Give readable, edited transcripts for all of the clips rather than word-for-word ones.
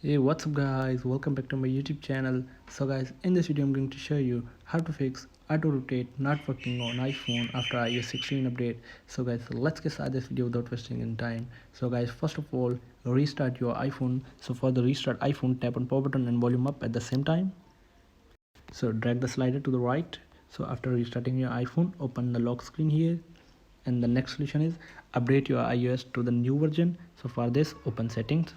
Hey, what's up guys, welcome back to my YouTube channel. So guys, in this video I'm going to show you how to fix auto rotate not working on iPhone after iOS 16 update. So guys, let's get started this video without wasting any time. So guys, first of all, restart your iPhone. So for the restart iPhone, tap on power button and volume up at the same time. So drag the slider to the right. So after restarting your iPhone, open the lock screen here, and the next solution is update your iOS to the new version. So for this, open settings,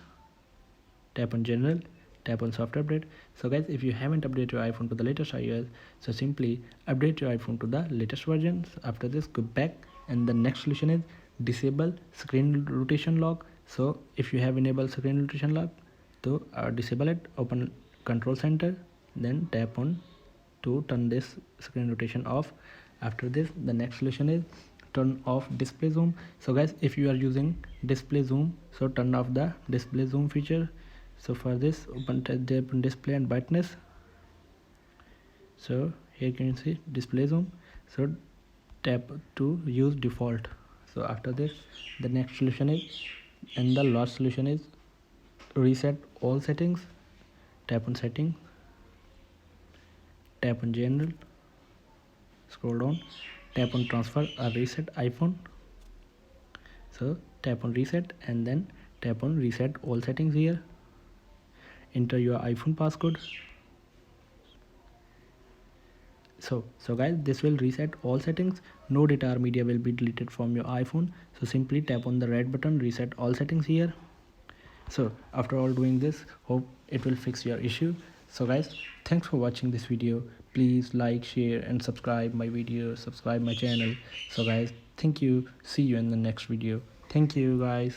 tap on general, tap on software update. So guys, if you haven't updated your iPhone to the latest iOS, so simply update your iPhone to the latest version. So after this, go back, and the next solution is disable screen rotation lock. So if you have enabled screen rotation lock, to disable it, open control center, then tap on to turn this screen rotation off. After this, the next solution is turn off display zoom. So guys, if you are using display zoom, so turn off the display zoom feature. So for this, open tap on display and brightness. So here you can see display zoom, so tap to use default. So after this, the next solution is, and the last solution is reset all settings. Tap on setting, tap on general, scroll down, tap on transfer or reset iPhone. So tap on reset and then tap on reset all settings here. Enter your iPhone passcode. So guys, this will reset all settings. No data or media will be deleted from your iPhone. So simply tap on the red button, reset all settings here. So after all doing this, hope it will fix your issue. So guys, thanks for watching this video. Please like, share and subscribe my video, subscribe my channel. So guys, thank you, see you in the next video. Thank you guys.